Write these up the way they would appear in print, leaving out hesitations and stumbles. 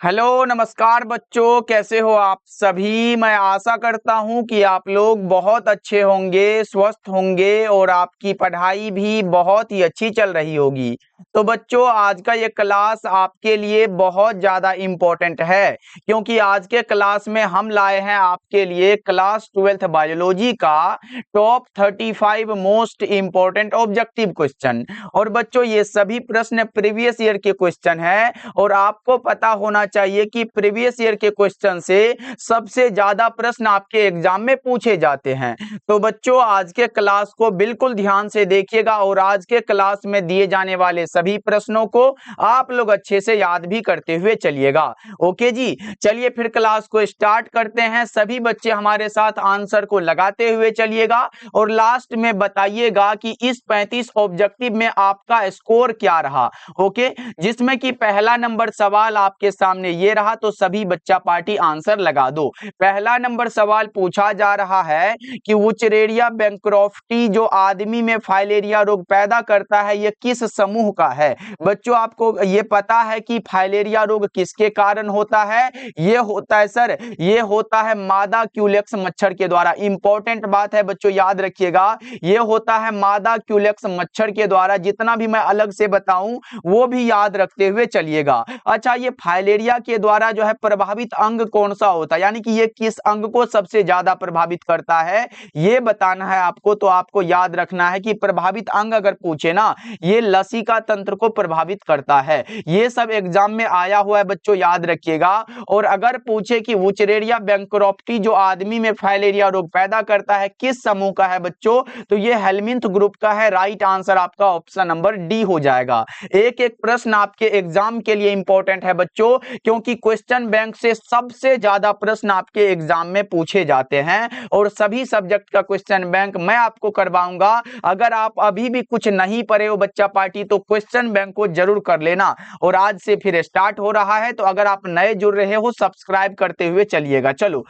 Hello नमस्कार बच्चों, कैसे हो आप सभी। मैं आशा करता हूं कि आप लोग बहुत अच्छे होंगे, स्वस्थ होंगे और आपकी पढ़ाई भी बहुत ही अच्छी चल रही होगी। तो बच्चों, आज का ये क्लास आपके लिए बहुत ज़्यादा इम्पोर्टेंट है, क्योंकि आज के क्लास में हम लाए हैं आपके लिए क्लास 12th बायोलॉजी का top 35 most important objective question. और बच्चों, ये सभी प्रश्न प्रीवियस ईयर के क्वेश्चन है और आपको पता होना चाहिए कि प्रीवियस ईयर के क्वेश्चन से सबसे ज्यादा प्रश्न आपके एग्जाम में पूछे जाते हैं। तो बच्चों, आज के क्लास को बिल्कुल ध्यान से देखिएगा और आज के क्लास में दिए जाने वाले सभी प्रश्नों को आप लोग अच्छे से याद भी करते हुए चलिएगा। ओके जी, चलिए फिर क्लास को स्टार्ट करते हैं। सभी बच्चे हमारे साथ आंसर को लगाते हुए चलिएगा और लास्ट में बताइएगा कि इस 35 ऑब्जेक्टिव में आपका स्कोर क्या रहा। ओके, जिसमें कि पहला नंबर सवाल आपके सामने ये रहा, तो सभी बच्चा पार्टी आंसर लगा दो। पहला नंबर सवाल पूछा जा रहा है कि वुचरेरिया बैंक्रोफ्टी जो आदमी में फाइलेरिया रोग पैदा करता है, यह किस समूह का है। बच्चों, आपको ये पता है कि फाइलेरिया रोग किसके कारण होता है। ये होता है सर, ये होता है मादा क्यूलेक्स मच्छर के द्वारा। इंपॉर्टेंट बात है बच्चों, याद रखिएगा, ये होता है मादा क्यूलेक्स मच्छर के द्वारा। जितना भी मैं अलग से बताऊं वो भी याद रखते हुए चलिएगा। अच्छा, ये फाइलेरिया के द्वारा जो है प्रभावित अंग कौन सा होता है, यानी कि ये किस अंग को सबसे ज्यादा प्रभावित करता है, ये बताना है आपको। तो आपको याद रखना है कि प्रभावित अंग अगर पूछे ना, ये लसिका तंत्र को प्रभावित करता है। ये सब एग्जाम में आया हुआ है बच्चों, याद रखिएगा। और अगर पूछे कि वुचरेरिया बैंक्रोफ्टी जो आदमी में फाइलेरिया रोग पैदा करता है किस समूह का है बच्चों, तो ये हेलमिंथ ग्रुप का है। राइट आंसर आपका ऑप्शन नंबर डी हो जाएगा। एक एक प्रश्न आपके एग्जाम के लिए इंपॉर्टेंट है बच्चों, क्योंकि क्वेश्चन बैंक से सबसे ज्यादा प्रश्न आपके एग्जाम में पूछे जाते हैं और सभी सब्जेक्ट का क्वेश्चन बैंक मैं आपको करवाऊंगा। अगर आप अभी भी कुछ नहीं पढ़े हो बच्चा पार्टी, तो क्वेश्चन बैंक को जरूर कर लेना। और आज से फिर स्टार्ट हो रहा है, तो अगर आप नए जुड़ रहे हो सब्सक्राइब करते हुए चलिएगा। चलो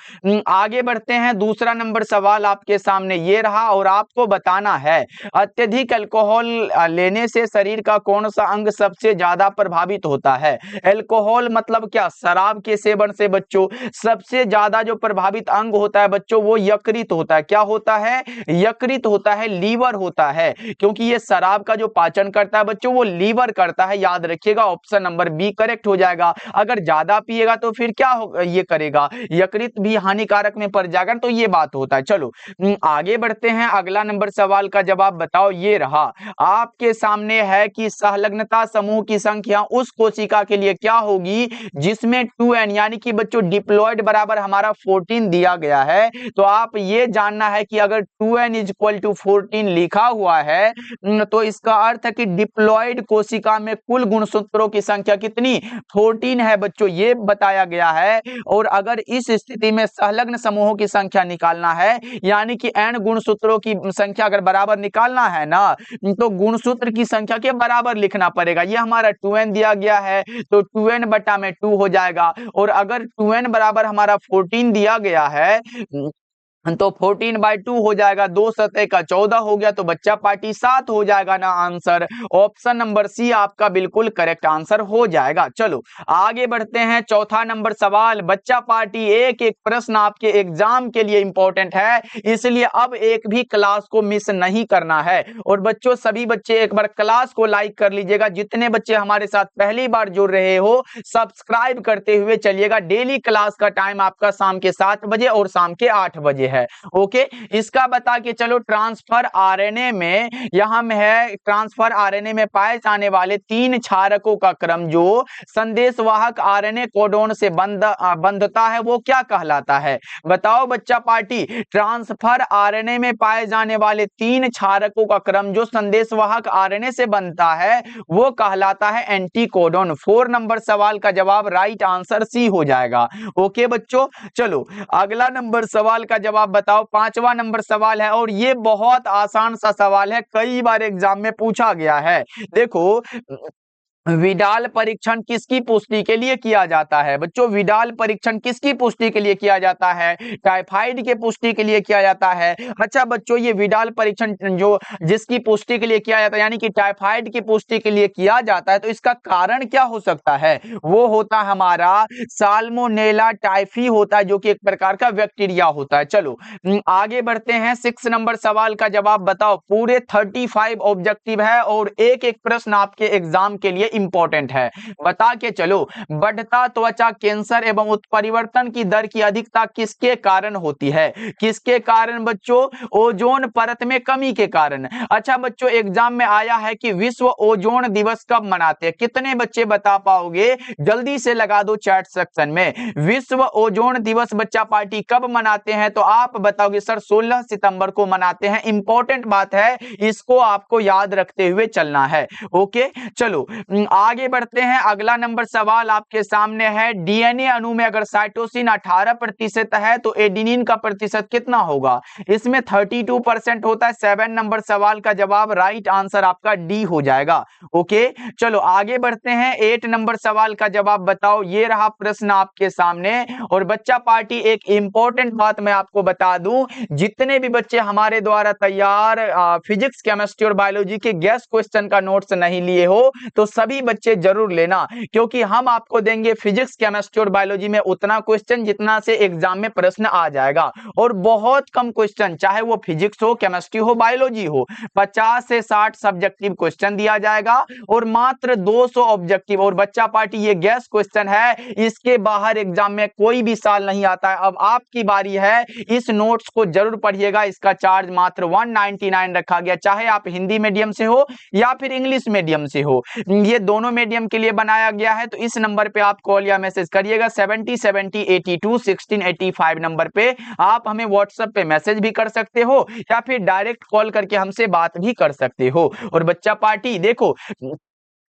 आगे बढ़ते हैं। दूसरा नंबर सवाल आपके सामने ये रहा और आपको बताना है अत्यधिक अल्कोहल लेने से शरीर का कौन सा अंग सबसे ज्यादा प्रभावित होता है। अल्कोहल मतलब क्या, शराब के सेवन से बच्चों सबसे ज्यादा जो प्रभावित अंग होता है बच्चों, वो यकृत होता है। क्या होता है? यकृत होता है, लीवर होता है, क्योंकि ये शराब का जो पाचन करता है बच्चों, वो लीवर करता है। याद रखिएगा, ऑप्शन नंबर बी करेक्ट हो जाएगा। अगर ज्यादा पिएगा तो फिर क्या ये करेगा, यकृत भी हानिकारक में पड़ जाएगा। तो ये बात होता है। चलो आगे बढ़ते हैं। अगला नंबर सवाल का जवाब बताओ। ये रहा आपके सामने है कि संलग्नता समूह की संख्या उस कोशिका के लिए क्या होगी जिसमें 2n यानी कि बच्चों डिप्लॉयड बराबर हमारा 14 दिया गया है। तो आप ये जानना है कि अगर 2n इज इक्वल टू 14 लिखा हुआ है, तो इसका अर्थ है कि डिप्लॉयड कोशिका में कुल गुणसूत्रों की संख्या कितनी, 14 है बच्चों, ये बताया गया है। और अगर इस स्थिति में संलग्न समूहों की संख्या निकालना है, यानी कि n गुणसूत्रों की संख्या अगर बराबर निकालना है ना, तो गुणसूत्र की संख्या के बराबर लिखना पड़ेगा। ये हमारा 2n दिया गया है, तो 2n बटा में 2 हो जाएगा। और अगर 2n बराबर हमारा 14 दिया गया है, तो 14/2 हो जाएगा। 2 सतह का 14 हो गया, तो बच्चा पार्टी 7 हो जाएगा ना आंसर। ऑप्शन नंबर सी आपका बिल्कुल करेक्ट आंसर हो जाएगा। चलो आगे बढ़ते हैं। चौथा नंबर सवाल बच्चा पार्टी, एक एक प्रश्न आपके एग्जाम के लिए इंपॉर्टेंट है, इसलिए अब एक भी क्लास को मिस नहीं करना है। और बच्चों, सभी बच्चे एक बार क्लास को लाइक कर लीजिएगा। जितने बच्चे हमारे साथ पहली बार जुड़ रहे हो सब्सक्राइब करते हुए चलिएगा। डेली क्लास का टाइम आपका शाम के 7 बजे और शाम के 8 बजे है। ओके, इसका बता के चलो। ट्रांसफर आरएनए में यहां में है, ट्रांसफर आरएनए में पाए जाने वाले 3 क्षारकों का क्रम जो संदेशवाहक आरएनए कोडोन से बंधता है, वो क्या कहलाता है। बताओ बच्चा पार्टी, ट्रांसफर आरएनए में पाए जाने वाले 3 क्षारकों का क्रम जो संदेशवाहक आरएनए से बनता है, वो कहलाता है एंटीकोडोन। 4 नंबर सवाल का जवाब राइट आंसर सी हो जाएगा। ओके बच्चों, चलो अगला नंबर सवाल का जवाब बताओ। 5वां नंबर सवाल है और ये बहुत आसान सा सवाल है, कई बार एग्जाम में पूछा गया है। देखो विडाल परीक्षण किसकी पुष्टि के लिए किया जाता है? बच्चों, विडाल परीक्षण किसकी पुष्टि के लिए किया जाता है? टाइफाइड के पुष्टि के लिए किया जाता है। अच्छा बच्चों, ये विडाल परीक्षण जो जिसकी पुष्टि के लिए किया जाता है, यानी कि टाइफाइड की पुष्टि के लिए किया जाता है, तो इसका कारण क्या हो सकता है? वो होता है हमारा साल्मोनेला टाइफी होता है, जो कि एक प्रकार का बैक्टीरिया होता है। चलो आगे बढ़ते हैं। 6 नंबर सवाल का जवाब बताओ। पूरे 35 ऑब्जेक्टिव है और एक एक प्रश्न आपके एग्जाम के लिए इंपॉर्टेंट है। बता के चलो, बढ़ता त्वचा कैंसर एवं उत्परिवर्तन की दर की अधिकता किसके कारण होती है? किसके कारण बच्चों? ओजोन परत में कमी के कारण। अच्छा बच्चों, एग्जाम में आया है कि विश्व ओजोन दिवस कब मनाते हैं? कितने बच्चे बता पाओगे? जल्दी से लगा दो चैट सेक्शन में। विश्व ओजोन दिवस बच्चा पार्टी कब मनाते हैं? तो आप बताओगे सर 16 सितंबर को मनाते हैं। इंपॉर्टेंट बात है, इसको आपको याद रखते हुए चलना है। ओके, चलो आगे बढ़ते हैं। अगला नंबर सवाल आपके सामने है। डीएनए अणु में अगर साइटोसिन 18% है तो एडेनिन का प्रतिशत कितना होगा? इसमें 32% होता है। 7 नंबर सवाल का जवाब राइट आंसर आपका डी हो जाएगा। ओके, चलो आगे बढ़ते हैं। 8 नंबर सवाल का जवाब बताओ। ये रहा प्रश्न आपके सामने। और बच्चा पार्टी, एक इंपॉर्टेंट बात मैं आपको बता दूं, जितने भी बच्चे हमारे द्वारा तैयार फिजिक्स केमिस्ट्री और बायोलॉजी के गैस क्वेश्चन का नोट्स नहीं लिए हो तो सभी बच्चे जरूर लेना, क्योंकि हम आपको देंगे फिजिक्स केमिस्ट्री और बायोलॉजी में उतना क्वेश्चन जितना से एग्जाम में प्रश्न आ जाएगा। और बहुत कम क्वेश्चन, चाहे वो फिजिक्स हो, केमिस्ट्री हो, बायोलॉजी हो, 50 से 60 सब्जेक्टिव क्वेश्चन दिया जाएगा और मात्र 200 ऑब्जेक्टिव। और बच्चा पार्टी, ये गैस क्वेश्चन है, इसके बाहर एग्जाम में कोई भी साल नहीं आता है। अब आपकी बारी है, इस नोट्स को जरूर पढ़िएगा। इसका चार्ज मात्र 199 रखा गया, चाहे आप हिंदी मीडियम से हो या फिर इंग्लिश मीडियम से हो, ये दोनों मीडियम के लिए बनाया गया है। तो इस नंबर पे आप कॉल या मैसेज करिएगा। 7070821685 नंबर पे आप हमें व्हाट्सएप पे मैसेज भी कर सकते हो या फिर डायरेक्ट कॉल करके हमसे बात भी कर सकते हो। और बच्चा पार्टी देखो,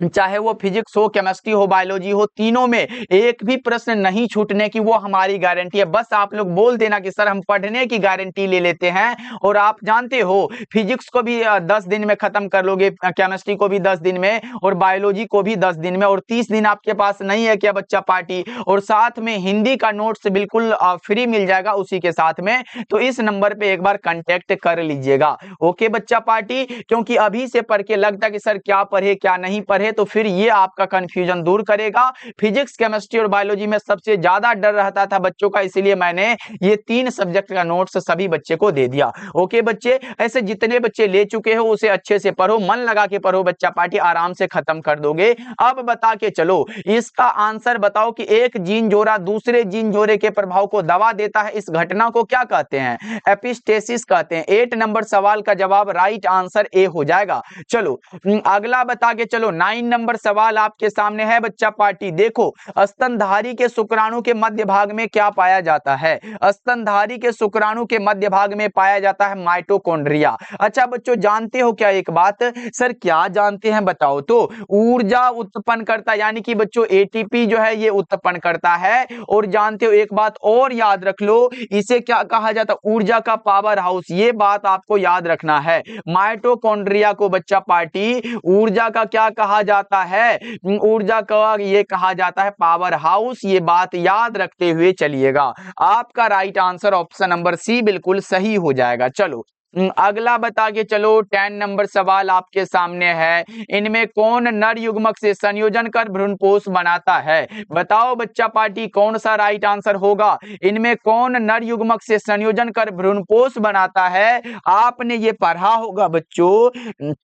चाहे वो फिजिक्स हो, केमिस्ट्री हो, बायोलॉजी हो, तीनों में एक भी प्रश्न नहीं छूटने की वो हमारी गारंटी है। बस आप लोग बोल देना कि सर हम पढ़ने की गारंटी ले लेते हैं। और आप जानते हो, फिजिक्स को भी 10 दिन में खत्म कर लोगे, केमिस्ट्री को भी 10 दिन में, और बायोलॉजी को भी 10 दिन में। और 30 दिन आपके पास नहीं है क्या बच्चा पार्टी? और साथ में हिंदी का नोट्स बिल्कुल फ्री मिल जाएगा उसी के साथ में। तो इस नंबर पे एक बार कांटेक्ट कर लीजिएगा। ओके बच्चा पार्टी, क्योंकि अभी से पढ़ के लगता है कि सर क्या पढ़े क्या नहीं पढ़े, तो फिर ये आपका कंफ्यूजन दूर करेगा। फिजिक्स, केमिस्ट्री और बायोलॉजी में सबसे ज्यादा डर रहता था बच्चों का, इसीलिए मैंने ये 3 सब्जेक्ट का नोट्स सभी बच्चे को दे दिया। ओके बच्चे, ऐसे जितने बच्चे ले चुके हो उसे अच्छे से पढ़ो, मन लगा के पढ़ो बच्चा पार्टी, आराम से खत्म कर दोगे। अब बता के चलो, इसका आंसर बताओ कि एक जीन जोड़ा दूसरे जीन जोड़े के प्रभाव को दबा देता है, इस घटना को क्या कहते हैं? एपिस्टेसिस कहते हैं। 8 नंबर सवाल का जवाब राइट आंसर ए हो जाएगा। चलो अगला बता के चलो। 9 नंबर सवाल आपके सामने है बच्चा पार्टी। देखो, स्तनधारी के शुक्राणु के मध्य भाग में क्या पाया जाता है? स्तनधारी के शुक्राणु के मध्य भाग में पाया जाता है माइटोकॉन्ड्रिया। अच्छा बच्चों, जानते हो क्या एक बात? सर क्या जानते हैं बताओ तो? ऊर्जा उत्पन्न करता, यानी कि बच्चों एटीपी जो है ये उत्पन्न करता है। और जानते हो एक बात और याद रख लो, इसे क्या कहा जाता है? ऊर्जा का पावर हाउस। ये बात आपको याद रखना है। माइटोकॉन्ड्रिया को बच्चा पार्टी ऊर्जा का क्या कहा जाता है? ऊर्जा का ये कहा जाता है पावर हाउस। ये बात याद रखते हुए चलिएगा। आपका right answer option number C बिल्कुल सही हो जाएगा। चलो अगला बता के चलो। 10 नंबर सवाल आपके सामने है। इनमें कौन नर युग्मक से संयोजन कर भ्रूणपोष बनाता है? बताओ बच्चा पार्टी, कौन सा राइट आंसर होगा? इनमें कौन नर युग्मक से संयोजन कर भ्रूणपोष बनाता है? आपने ये पढ़ा होगा बच्चों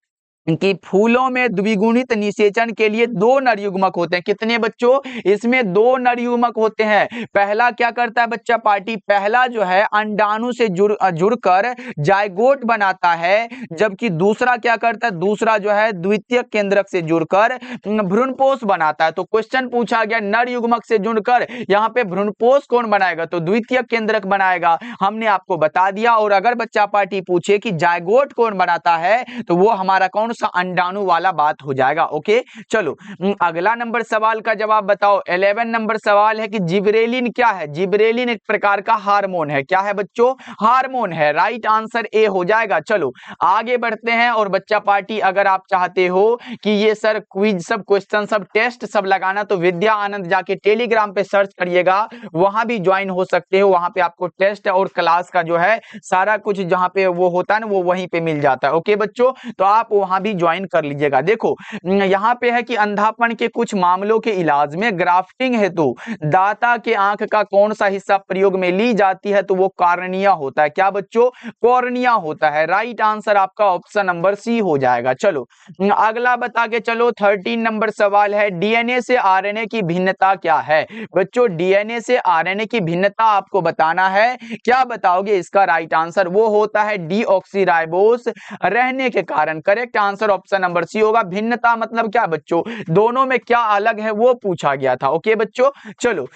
कि फूलों में द्विगुणित निषेचन के लिए 2 नर युग्मक होते हैं। कितने बच्चों? इसमें 2 नर युग्मक होते हैं। पहला क्या करता है बच्चा पार्टी? पहला जो है अंडाणु से जुड़कर जायगोट बनाता है, जबकि दूसरा क्या करता है? दूसरा जो है द्वितीयक केंद्रक से जुड़कर भ्रूणपोष बनाता है। तो क्वेश्चन पूछा गया नर युग्मक से जुड़कर, यहाँ पे भ्रूणपोष कौन बनाएगा? तो द्वितीयक केंद्रक बनाएगा, हमने आपको बता दिया। और अगर बच्चा पार्टी पूछे कि जायगोट कौन बनाता है, तो वो हमारा कौन सा अंडाणु वाला बात हो जाएगा। ओके, चलो अगला नंबर सवाल का जवाब बताओ। 11 नंबर सवाल है कि जिबरेलिन क्या है? जिबरेलिन एक प्रकार का हार्मोन है। क्या है बच्चों? हार्मोन है। राइट आंसर ए हो जाएगा। चलो आगे बढ़ते हैं। और बच्चा पार्टी अगर आप चाहते हो कि ये सर क्विज सब, क्वेश्चन सब, टेस्ट सब लगाना, तो विद्या आनंद जाके टेलीग्राम पे सर्च करिएगा, वहां भी ज्वाइन हो सकते हो। वहां पे आपको टेस्ट और क्लास का जो है सारा कुछ जहां पे वो होता है ना, वो वहीं पे मिल जाता है। ओके बच्चों, तो आप वहां भी ज्वाइन कर लीजिएगा। देखो यहाँ पे है कि अंधापन के कुछ मामलों के इलाज में ग्राफ्टिंग हेतु दाता के आंख का कौन सा हिस्सा प्रयोग में ली जाती है? तो वो कॉर्निया होता है। क्या बच्चों? कॉर्निया होता है। राइट आंसर आपका ऑप्शन नंबर सी हो जाएगा। चलो अगला बता के चलो। 13 नंबर सवाल है, डीएनए से आरएनए की भिन्नता क्या है? बच्चों डीएनए से आरएनए की भिन्नता आपको बताना है। क्या बताओगे इसका राइट आंसर? वो होता है डीऑक्सीराइबोस रहने के कारण। Correct answer option number C होगा। भिन्नता मतलब क्या बच्चों? दोनों में क्या अलग है वो पूछा गया था। ओके बच्चों, चलो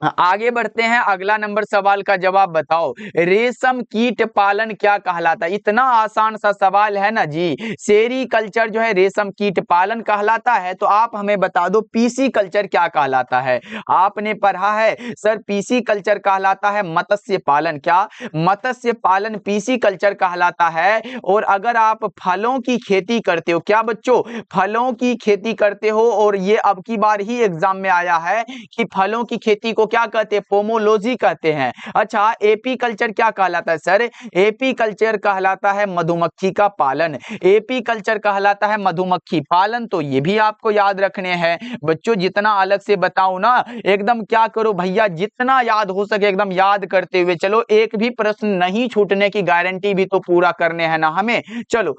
आगे बढ़ते हैं। अगला नंबर सवाल का जवाब बताओ। रेशम कीट पालन क्या कहलाता है? इतना आसान सा सवाल है ना जी। सेरीकल्चर जो है रेशम कीट पालन कहलाता है। तो आप हमें बता दो पीसी कल्चर क्या कहलाता है? आपने पढ़ा है सर पीसी कल्चर कहलाता है मत्स्य पालन। क्या? मत्स्य पालन पीसी कल्चर कहलाता है। और अगर आप फलों की खेती करते हो, क्या बच्चों? फलों की खेती करते हो, और ये अब की बार ही एग्जाम में आया है कि फलों की खेती को क्या कहते हैं? पोमोलॉजी कहते हैं। अच्छा, एपी कल्चर क्या कहलाता है सर? एपी कल्चर कहलाता है मधुमक्खी का पालन। एपी कल्चर कहलाता है मधुमक्खी पालन। तो ये भी आपको याद रखने हैं बच्चों। जितना अलग से बताऊं ना, एकदम क्या करो भैया, जितना याद हो सके एकदम याद करते हुए चलो। एक भी प्रश्न नहीं छूटने की गारंटी भी तो पूरा करने हैं ना हमें। चलो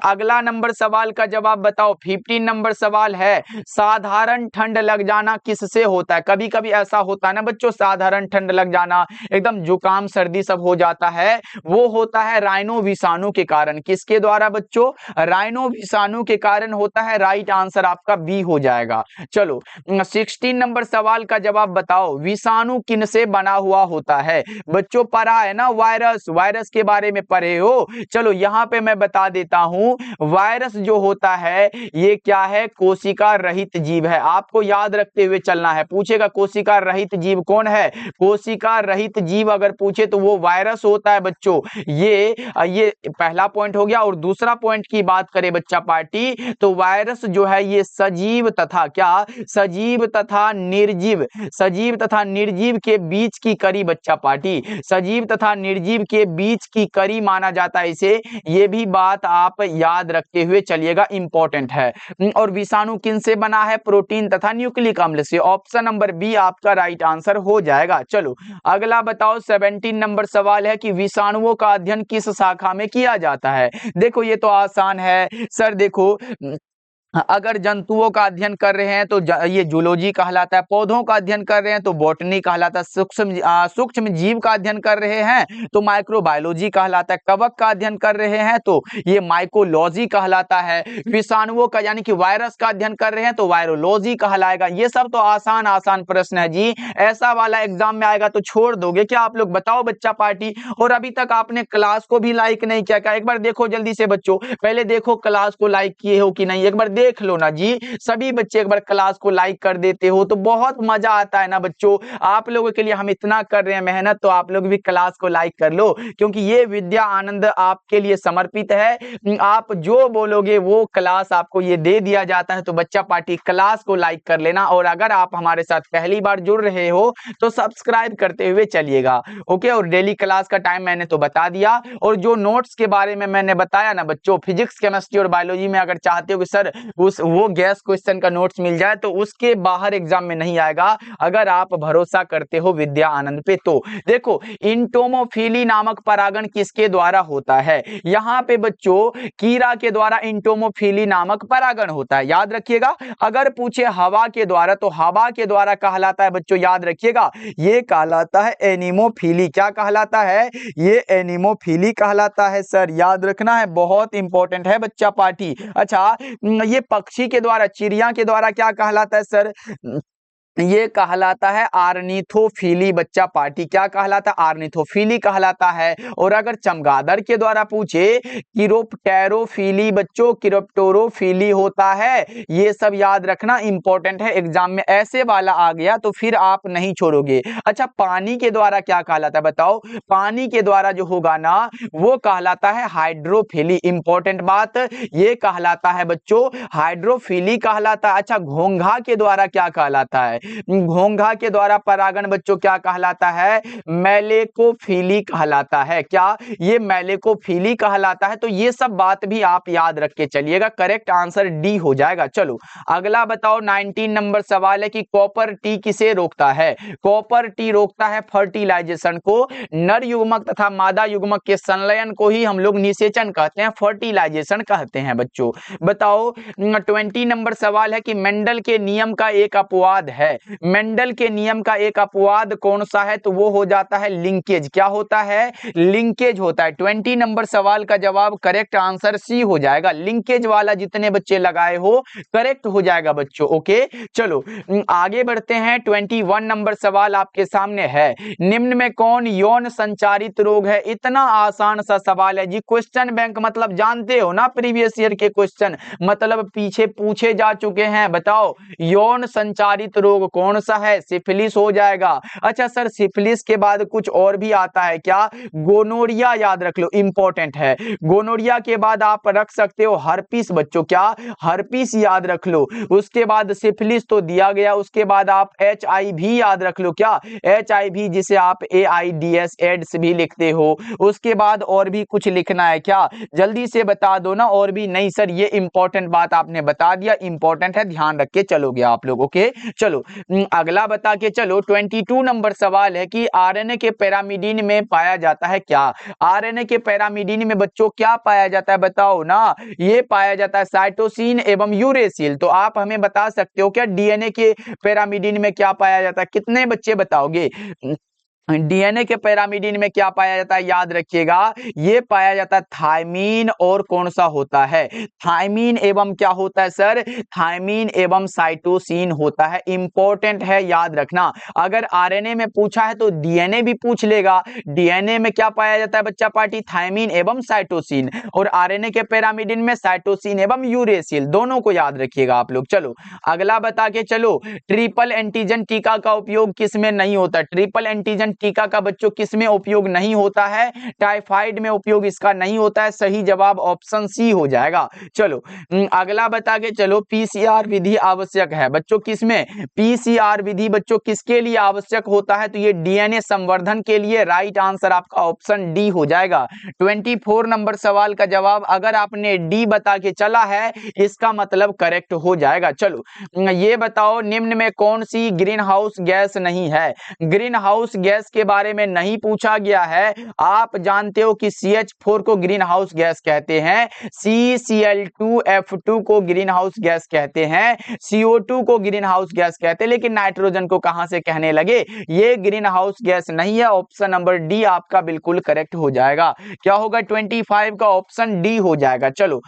अगला नंबर सवाल का जवाब बताओ। 15 नंबर सवाल है, साधारण ठंड लग जाना किससे होता है? कभी कभी ऐसा होता है ना बच्चों, साधारण ठंड लग जाना, एकदम जुकाम सर्दी सब हो जाता है, वो होता है राइनो विषाणु के कारण। किसके द्वारा बच्चों? राइनो विषाणु के कारण होता है। राइट आंसर आपका बी हो जाएगा। चलो 16 नंबर सवाल का जवाब बताओ। विषाणु किन से बना हुआ होता है? बच्चों पढ़ा है ना वायरस, वायरस के बारे में पढ़े हो। चलो यहाँ पे मैं बता देता हूं, वायरस जो होता है ये क्या है? कोशिका रहित जीव है। आपको याद रखते हुए चलना है। पूछेगा कोशिका रहित जीव कौन है? कोशिका रहित जीव अगर पूछे तो वो वायरस होता है बच्चों। ये पहला पॉइंट हो गया। और दूसरा पॉइंट की बात करें बच्चा पार्टी, तो वायरस जो है ये सजीव तथा क्या? सजीव तथा निर्जीव, सजीव तथा निर्जीव के बीच की कड़ी बच्चा पार्टी, सजीव तथा निर्जीव के बीच की कड़ी माना जाता है इसे। ये भी बात आप याद रखते हुए चलिएगा, इंपॉर्टेंट है। और विषाणु किन से बना है? प्रोटीन तथा न्यूक्लिक अम्ल से। ऑप्शन नंबर बी आपका राइट आंसर हो जाएगा। चलो अगला बताओ। 17 नंबर सवाल है कि विषाणुओं का अध्ययन किस शाखा में किया जाता है? देखो ये तो आसान है सर। देखो अगर जंतुओं का अध्ययन कर रहे हैं तो ये जूलॉजी कहलाता है। पौधों का अध्ययन कर रहे हैं तो बॉटनी कहलाता है। सूक्ष्म जीव का अध्ययन कर रहे हैं तो माइक्रोबायोलॉजी कहलाता है। कवक का अध्ययन कर रहे हैं तो ये माइकोलॉजी कहलाता है। विषाणुओं का यानी कि वायरस का अध्ययन कर रहे हैं तो वायरोलॉजी कहलाएगा। ये सब तो आसान आसान प्रश्न है जी। ऐसा वाला एग्जाम में आएगा तो छोड़ दोगे क्या आप लोग? बताओ बच्चा पार्टी। और अभी तक आपने क्लास को भी लाइक नहीं किया क्या? एक बार देखो जल्दी से बच्चों, पहले देखो क्लास को लाइक किए हो कि नहीं, एक बार देख लो ना जी। सभी बच्चे एक बार क्लास को लाइक कर देते हो तो बहुत मजा आता है ना बच्चों। आप लोगों के लिए हम इतना कर रहे हैं मेहनत, तो आप लोग भी क्लास को लाइक कर लो, क्योंकि ये विद्या आनंद आपके लिए समर्पित है। आप जो बोलोगे वो क्लास आपको ये दे दिया जाता है। तो बच्चा पार्टी क्लास को लाइक कर लेना। और अगर आप हमारे साथ पहली बार जुड़ रहे हो तो सब्सक्राइब करते हुए चलिएगा। ओके, और डेली क्लास का टाइम मैंने तो बता दिया। और जो नोट्स के बारे में मैंने बताया ना बच्चों, फिजिक्स केमिस्ट्री और बायोलॉजी में अगर चाहते हो कि सर वो गैस क्वेश्चन का नोट्स मिल जाए, तो उसके बाहर एग्जाम में नहीं आएगा अगर आप भरोसा करते हो विद्या आनंद पे। तो देखो इंटोमोफिली नामक परागण किसके द्वारा होता है? यहाँ पे बच्चों कीड़ा के द्वारा इंटोमोफिली नामक परागण होता है, याद रखिएगा। अगर पूछे हवा के द्वारा तो हवा के द्वारा कहलाता है बच्चों, याद रखिएगा, ये कहलाता है एनिमोफिली। क्या कहलाता है? ये एनिमोफिली कहलाता है सर, याद रखना है, बहुत इंपॉर्टेंट है बच्चा पार्टी। अच्छा, ये पक्षी के द्वारा, चिड़िया के द्वारा क्या कहलाता है सर? ये कहलाता है आर्निथोफिली बच्चा पार्टी। क्या कहलाता है? आर्निथोफिली कहलाता है। और अगर चमगादड़ के द्वारा पूछे किरोप्टेरोफिली बच्चों, किरोप्टेरोफिली होता है। ये सब याद रखना इंपॉर्टेंट है, एग्जाम में ऐसे वाला आ गया तो फिर आप नहीं छोड़ोगे। अच्छा, पानी के द्वारा क्या कहलाता है बताओ? पानी के द्वारा जो होगा ना वो कहलाता है हाइड्रोफिली। इंपॉर्टेंट बात, ये कहलाता है बच्चों हाइड्रोफिली कहलाता है। अच्छा, घोंघा के द्वारा क्या कहलाता है? घोंघा के द्वारा परागण बच्चों क्या कहलाता है? मैलेकोफिली कहलाता है। क्या? ये मैलेकोफिली कहलाता है। तो ये सब बात भी आप याद रख के चलिएगा। करेक्ट आंसर डी हो जाएगा। चलो अगला बताओ, 19 नंबर सवाल है कि कॉपर टी किसे रोकता है? कॉपर टी रोकता है फर्टिलाइजेशन को। नर युग्मक तथा मादा युग्मक के संलयन को ही हम लोग निषेचन कहते हैं, फर्टिलाइजेशन कहते हैं बच्चों। बताओ 20 नंबर सवाल है कि मेंडल के नियम का एक अपवाद है। मेंडल के नियम का एक अपवाद कौन सा है? तो वो हो जाता है लिंकेज। क्या होता है? लिंकेज होता है। 20 नंबर सवाल का जवाब करेक्ट आंसर सी हो जाएगा। लिंकेज वाला जितने बच्चे लगाए हो करेक्ट हो जाएगा बच्चों। ओके, चलो आगे बढ़ते हैं। 21 नंबर सवाल आपके सामने है, निम्न में कौन यौन संचारित रोग है? इतना आसान सा सवाल है जी। क्वेश्चन बैंक मतलब जानते हो ना, प्रीवियस ईयर के क्वेश्चन मतलब पीछे पूछे जा चुके हैं। बताओ यौन संचारित रोग कौन सा है? सिफिलिस हो जाएगा। अच्छा सर, सिफिलिस के बाद कुछ और भी आता है क्या? गोनोरिया याद रख लो, इंपॉर्टेंट है। गोनोरिया के बाद आप रख सकते हो हर्पीस बच्चों। क्या? हर्पीस याद रख लो। उसके बाद सिफिलिस तो दिया गया, उसके बाद आप HIV याद रख लो। क्या? HIV जिसे आप AIDS एड्स भी लिखते हो। उसके बाद और भी कुछ लिखना है क्या? जल्दी से बता दो ना। और भी नहीं सर, ये इंपॉर्टेंट बात आपने बता दिया, इंपॉर्टेंट है, ध्यान रख के चलोगे आप लोग। ओके, चलो अगला बता के चलो। 22 नंबर सवाल है कि RNA के पैरामिडीन में पाया जाता है क्या? RNA के पैरामिडीन में बच्चों क्या पाया जाता है बताओ ना? ये पाया जाता है साइटोसिन एवं यूरेसिल। तो आप हमें बता सकते हो क्या DNA के पैरामिडीन में क्या पाया जाता है? कितने बच्चे बताओगे? DNA के पैरामिडीन में क्या पाया जाता है? याद रखिएगा, ये पाया जाता है थायमीन और कौन सा होता है? थायमीन एवं क्या होता है सर? थायमीन एवं साइटोसिन होता है। इंपॉर्टेंट है, याद रखना। अगर RNA में पूछा है तो DNA भी पूछ लेगा। DNA में क्या पाया जाता है बच्चा पार्टी? थायमीन एवं साइटोसिन। और RNA के पैरामिडीन में साइटोसिन एवं यूरेसिल, दोनों को याद रखिएगा आप लोग। चलो अगला बता के चलो, ट्रिपल एंटीजन टीका का उपयोग किस में नहीं होता? ट्रिपल एंटीजन टीका का बच्चों किस में उपयोग नहीं होता है? टाइफाइड में उपयोग इसका नहीं होता है। सही जवाब ऑप्शन सी हो जाएगा। चलो अगला बता के चलो, PCR विधि आवश्यक है बच्चों किसमें? PCR विधि बच्चों किसके लिए आवश्यक होता है? तो ये DNA संवर्धन के लिए। राइट आंसर आपका ऑप्शन डी हो जाएगा। 24 नंबर सवाल का जवाब अगर आपने डी बता के चला है, इसका मतलब करेक्ट हो जाएगा। चलो ये बताओ, निम्न में कौन सी ग्रीन हाउस गैस नहीं है? ग्रीन हाउस गैस के बारे में नहीं पूछा गया है। आप जानते हो कि CH4 को ग्रीन हाउस गैस कहते हैं, CCl2F2 को ग्रीन हाउस गैस कहते हैं, CO2 को ग्रीन हाउस गैस कहते हैं, लेकिन नाइट्रोजन को कहां से कहने लगे? ये ग्रीन हाउस गैस नहीं है। ऑप्शन नंबर डी आपका बिल्कुल करेक्ट हो जाएगा। क्या होगा? 25 का ऑप्शन डी हो जाएगा। चलो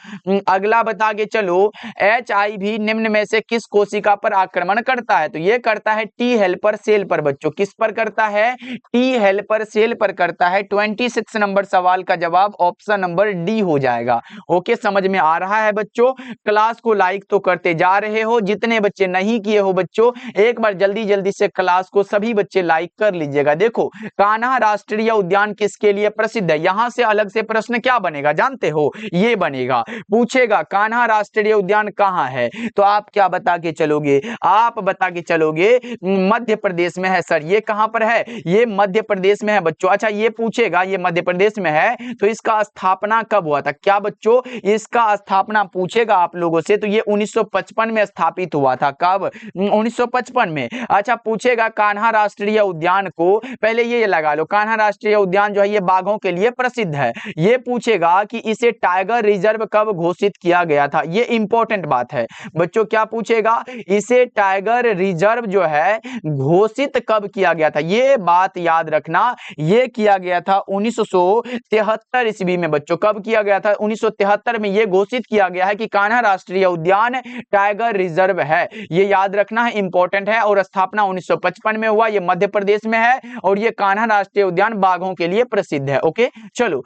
अगला बता के चलो, HIV निम्न में से किस कोशिका पर आक्रमण करता है? तो ये करता है T हेल्पर सेल पर बच्चों। किस पर करता है? T हेल्पर सेल पर करता है। 26 नंबर सवाल का जवाब ऑप्शन नंबर डी हो जाएगा। ओके, समझ में आ रहा है बच्चों? क्लास को लाइक तो करते जा रहे हो, जितने बच्चे नहीं किए हो बच्चों एक बार जल्दी जल्दी से क्लास को सभी बच्चे लाइक कर लीजिएगा। देखो, कान्हा राष्ट्रीय उद्यान किसके लिए प्रसिद्ध है? यहां से अलग से प्रश्न क्या बनेगा जानते हो? ये बनेगा, पूछेगा कान्हा राष्ट्रीय उद्यान कहां है? तो आप क्या बता के चलोगे? आप बता के चलोगे मध्य प्रदेश में है सर। ये कहां पर है? ये मध्य प्रदेश में है बच्चों। अच्छा, ये पूछेगा ये मध्य प्रदेश में है तो इसका स्थापना कब हुआ था? क्या बच्चों? इसका स्थापना पूछेगा आप लोगों से तो ये 1955 में स्थापित हुआ था। कब? 1955 में। अच्छा, पूछेगा कान्हा राष्ट्रीय उद्यान को, पहले ये लगा लो, कान्हा राष्ट्रीय उद्यान जो है ये बाघों के लिए प्रसिद्ध है। ये पूछेगा कि इसे टाइगर रिजर्व कब घोषित किया गया था? ये इंपॉर्टेंट बात है बच्चों। क्या पूछेगा? इसे टाइगर रिजर्व जो है घोषित कब किया गया था? ये बात बात याद रखना, ये किया गया था 1973 ईस्वी में बच्चों। कब किया गया था? 1973 में ये घोषित किया गया है कि कान्हा राष्ट्रीय उद्यान टाइगर रिजर्व है। ये याद रखना है, इंपॉर्टेंट है। और स्थापना 1955 में हुआ, ये मध्य प्रदेश में है और ये कान्हा राष्ट्रीय उद्यान बाघों के लिए प्रसिद्ध है। ओके, चलो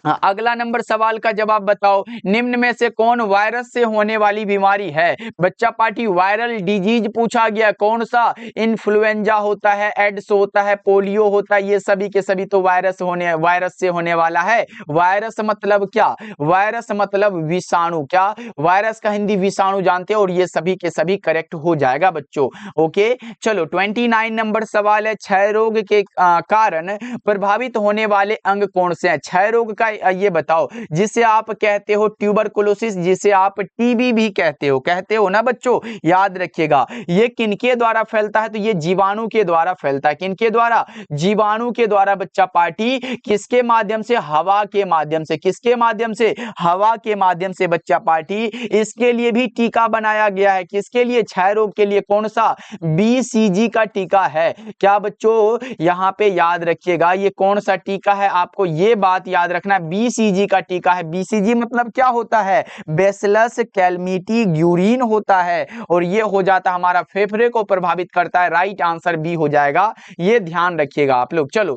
अगला नंबर सवाल का जवाब बताओ। निम्न में से कौन वायरस से होने वाली बीमारी है? बच्चा पार्टी वायरल डिजीज पूछा गया। कौन सा? इन्फ्लुएंजा होता है, एड्स होता है, पोलियो होता है, ये सभी के सभी तो वायरस से होने वाला है। वायरस मतलब क्या? वायरस मतलब विषाणु। क्या? वायरस का हिंदी विषाणु जानते हो, और ये सभी के सभी करेक्ट हो जाएगा बच्चों। ओके, चलो 29 नंबर सवाल है, क्षय रोग के कारण प्रभावित होने वाले अंग कौन से हैं? क्षय रोग का ये बताओ, जिसे आप कहते हो ट्यूबरकुलोसिस, जिसे आप टीबी भी कहते हो ना बच्चों, याद रखिएगा। ये किनके द्वारा फैलता है? तो ये जीवाणु के द्वारा फैलता है। किनके द्वारा? जीवाणु के द्वारा बच्चा पार्टी। किसके माध्यम से? हवा के माध्यम से। किसके माध्यम से? हवा के माध्यम से बच्चा पार्टी। इसके लिए भी टीका बनाया गया है। किसके लिए? क्षय रोग के लिए। कौन सा? बीसीजी का टीका है। क्या बच्चों? यहां पे याद रखिएगा, ये कौन सा टीका है, आपको ये बात याद रखना, बीसीजी का टीका है। बीसीजी मतलब क्या होता है? बैसिलस कैलमिटी ग्यूरिन होता है, और ये हो जाता है हमारा फेफड़े को प्रभावित करता है। राइट आंसर बी हो जाएगा, ये ध्यान रखिएगा आप लोग। चलो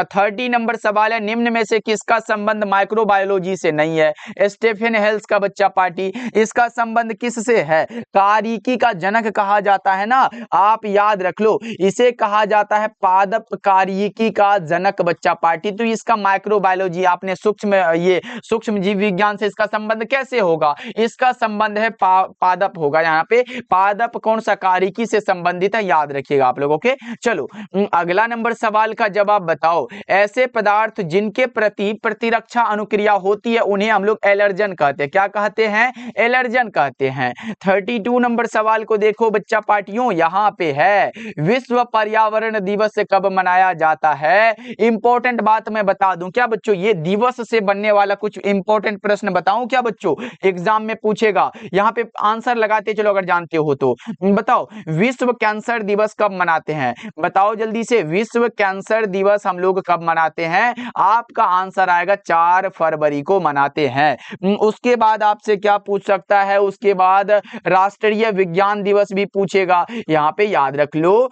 30 नंबर सवाल है, निम्न में से किसका संबंध माइक्रोबायोलॉजी से नहीं है? स्टेफन हेल्स का बच्चा पार्टी। इसका संबंध किससे है? कारिकी का जनक कहा जाता है ना, आप याद रख लो, इसे कहा जाता है पादप कारिकी का जनक बच्चा पार्टी। तो इसका माइक्रोबायोलॉजी, आपने सूक्ष्म जीव विज्ञान से इसका संबंध कैसे होगा? इसका संबंध है पादप होगा। यहाँ पे पादप कौन सा? कारिकी से संबंधित है, याद रखिएगा आप लोग। ओके, चलो अगला नंबर सवाल का जवाब बताओ। ऐसे पदार्थ जिनके प्रति प्रतिरक्षा अनुक्रिया होती है उन्हें हम लोग एलर्जन कहते हैं। क्या कहते हैं? एलर्जन कहते हैं। 32 नंबर सवाल को देखो बच्चा पार्टियों, यहाँ पे है, विश्व पर्यावरण दिवस कब मनाया जाता है? इंपॉर्टेंट बात मैं बता दूं क्या बच्चों, ये दिवस से बनने वाला कुछ इंपॉर्टेंट प्रश्न बताऊं क्या बच्चों, एग्जाम में पूछेगा। यहाँ पे आंसर लगाते चलो अगर जानते हो तो। बताओ विश्व कैंसर दिवस कब मनाते हैं? बताओ जल्दी से, विश्व कैंसर दिवस हम लोग कब मनाते हैं? आपका आंसर आएगा 4 फरवरी को मनाते हैं। उसके बाद आपसे क्या पूछ सकता है? उसके बाद राष्ट्रीय विज्ञान दिवस भी पूछेगा, यहाँ पे याद रख लो।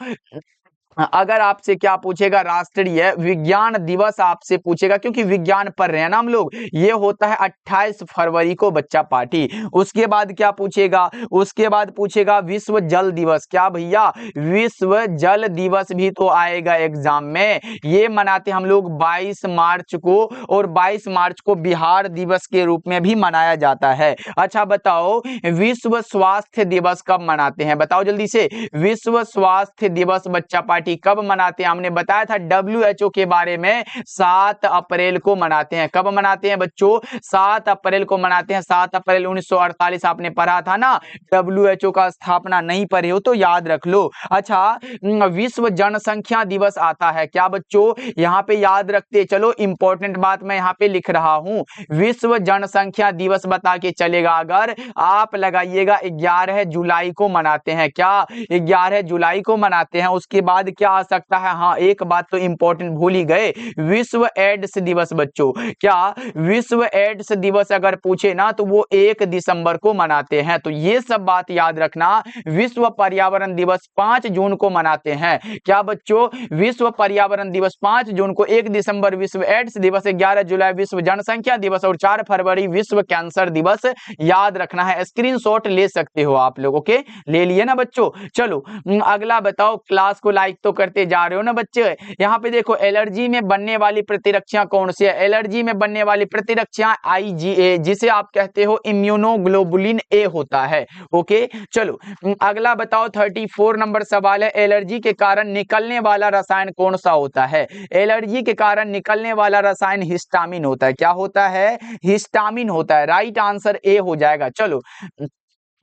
अगर आपसे क्या पूछेगा? राष्ट्रीय विज्ञान दिवस आपसे पूछेगा, क्योंकि विज्ञान पढ़ रहे हैं ना हम लोग। ये होता है 28 फरवरी को बच्चा पार्टी। उसके बाद क्या पूछेगा? उसके बाद पूछेगा विश्व जल दिवस। क्या भैया? विश्व जल दिवस भी तो आएगा एग्जाम में। ये मनाते हम लोग 22 मार्च को, और 22 मार्च को बिहार दिवस के रूप में भी मनाया जाता है। अच्छा बताओ विश्व स्वास्थ्य दिवस कब मनाते हैं? बताओ जल्दी से, विश्व स्वास्थ्य दिवस बच्चा पार्टी कब मनाते हैं? हमने बताया था WHO के बारे में, 7 अप्रैल को मनाते हैं। कब मनाते हैं बच्चों? 7 अप्रैल को मनाते हैं। 7 अप्रैल 1948 आपने पढ़ा था ना, WHO का स्थापना नहीं पढ़े हो तो याद रख लो। अच्छा विश्व जनसंख्या दिवस आता है। क्या बच्चों? यहाँ पे याद रखते चलो, इंपॉर्टेंट बात मैं यहाँ पे लिख रहा हूं, विश्व जनसंख्या दिवस बता के चलेगा अगर आप लगाइएगा 11 जुलाई को मनाते हैं। क्या? 11 जुलाई को मनाते हैं। उसके बाद क्या आ सकता है? हाँ एक बात तो इंपॉर्टेंट भूल ही गए, विश्व एड्स दिवस बच्चों। क्या? विश्व एड्स दिवस अगर पूछे ना तो वो 1 दिसंबर को मनाते हैं। तो ये सब बात याद रखना। विश्व पर्यावरण दिवस 5 जून को मनाते हैं। क्या बच्चों? विश्व पर्यावरण दिवस 5 जून को, 1 दिसंबर विश्व एड्स दिवस, 11 जुलाई विश्व जनसंख्या दिवस, और 4 फरवरी विश्व कैंसर दिवस। याद रखना है, स्क्रीनशॉट ले सकते हो आप लोग। ओके, ले लिए ना बच्चों। चलो अगला बताओ, क्लास को लाइक तो करते जा रहे हो ना बच्चे। यहाँ पे देखो, एलर्जी में बनने वाली प्रतिरक्षा कौन सी है? एलर्जी में बनने वाली प्रतिरक्षा IgA, जिसे आप कहते हो इम्यूनोग्लोबुलिन A होता है। ओके, चलो अगला बताओ, 34 नंबर सवाल है, एलर्जी के कारण निकलने वाला रसायन कौन सा होता है? एलर्जी के कारण निकलने वाला रसायन हिस्टामिन होता है। क्या होता है? हिस्टामिन होता है। राइट आंसर A हो जाएगा। चलो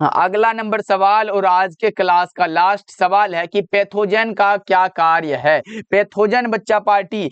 अगला नंबर सवाल और आज के क्लास का लास्ट सवाल है कि पैथोजन का क्या कार्य है। पैथोजन बच्चा पार्टी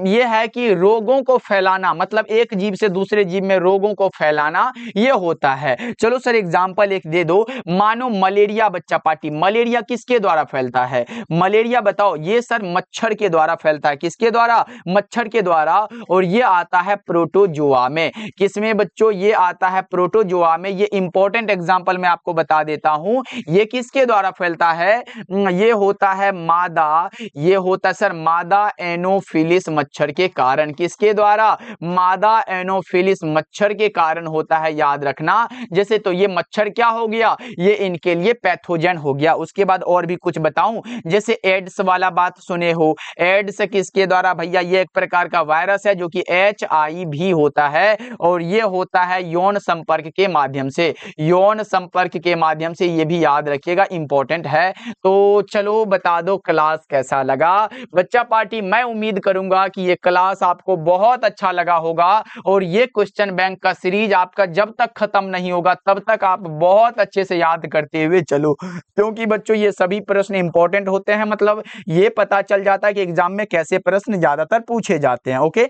ये है कि रोगों को फैलाना, मतलब एक जीव से दूसरे जीव में रोगों को फैलाना ये होता है। चलो सर एग्जांपल एक दे दो। मानो मलेरिया बच्चा पार्टी, मलेरिया किसके द्वारा फैलता है? मलेरिया बताओ। ये सर मच्छर के द्वारा फैलता है। किसके द्वारा? मच्छर के द्वारा। और ये आता है प्रोटोजोआ में। किसमें बच्चों? ये आता है प्रोटोजोआ में। ये इंपॉर्टेंट एग्जांपल में आपको बता देता हूं। ये किसके द्वारा फैलता है? ये होता है मादा, ये होता है सर मादा एनोफिलिस मच्छर के कारण। किसके द्वारा? मादा एनोफिलिस मच्छर के कारण होता है, याद रखना। जैसे तो ये मच्छर क्या हो गया? ये इनके लिए पैथोजन हो गया। उसके बाद और भी कुछ बताऊं, जैसे एड्स वाला बात सुने हो। एड्स किसके द्वारा भैया? ये एक प्रकार का वायरस है जो कि HIV होता है, और ये होता है यौन संपर्क के माध्यम से। यौन संपर्क के माध्यम से, ये भी याद रखिएगा, इंपॉर्टेंट है। तो चलो बता दो क्लास कैसा लगा बच्चा पार्टी। मैं उम्मीद करूंगा कि ये क्लास आपको बहुत अच्छा लगा होगा, और ये क्वेश्चन बैंक का सीरीज आपका जब तक खत्म नहीं होगा तब तक आप बहुत अच्छे से याद करते हुए चलो, क्योंकि बच्चों ये सभी प्रश्न इंपॉर्टेंट होते हैं। मतलब ये पता चल जाता है कि एग्जाम में कैसे प्रश्न ज्यादातर पूछे जाते हैं। ओके,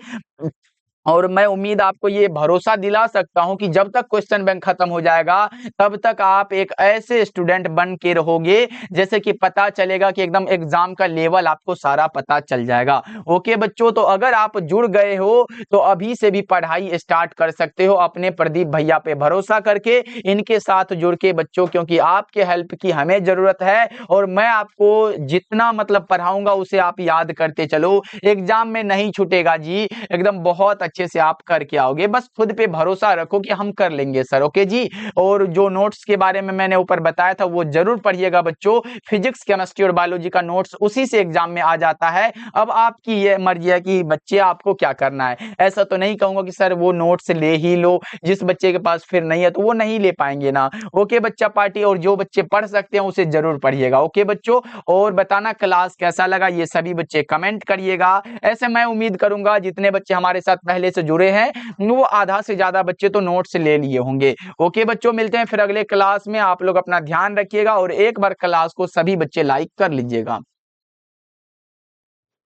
और मैं उम्मीद आपको ये भरोसा दिला सकता हूं कि जब तक क्वेश्चन बैंक खत्म हो जाएगा तब तक आप एक ऐसे स्टूडेंट बन के रहोगे जैसे कि पता चलेगा कि एकदम एग्जाम का लेवल आपको सारा पता चल जाएगा। ओके बच्चों, तो अगर आप जुड़ गए हो तो अभी से भी पढ़ाई स्टार्ट कर सकते हो अपने प्रदीप भैया पे भरोसा करके, इनके साथ जुड़ के बच्चों, क्योंकि आपके हेल्प की हमें जरूरत है। और मैं आपको जितना मतलब पढ़ाऊंगा उसे आप याद करते चलो, एग्जाम में नहीं छूटेगा जी, एकदम बहुत अच्छे से आप करके आओगे। बस खुद पे भरोसा रखो कि हम कर लेंगे सर। ओके जी, और जो नोट्स के बारे में मैंने ऊपर बताया था वो जरूर पढ़िएगा बच्चों। फिजिक्स, केमिस्ट्री और बायोलॉजी का नोट्स उसी से एग्जाम में आ जाता है। अब आपकी ये मर्जी है कि बच्चे आपको क्या करना है। ऐसा तो नहीं कहूंगा कि सर वो नोट्स ले ही लो, जिस बच्चे के पास फिर नहीं है तो वो नहीं ले पाएंगे ना। ओके बच्चा पार्टी, और जो बच्चे पढ़ सकते हैं उसे जरूर पढ़िएगा। ओके बच्चों, और बताना क्लास कैसा लगा ये सभी बच्चे कमेंट करिएगा। ऐसे मैं उम्मीद करूंगा जितने बच्चे हमारे साथ पहले से जुड़े हैं वो आधा से ज्यादा बच्चे तो नोट्स ले लिए होंगे। ओके बच्चों, मिलते हैं फिर अगले क्लास में। आप लोग अपना ध्यान रखिएगा और एक बार क्लास को सभी बच्चे लाइक कर लीजिएगा।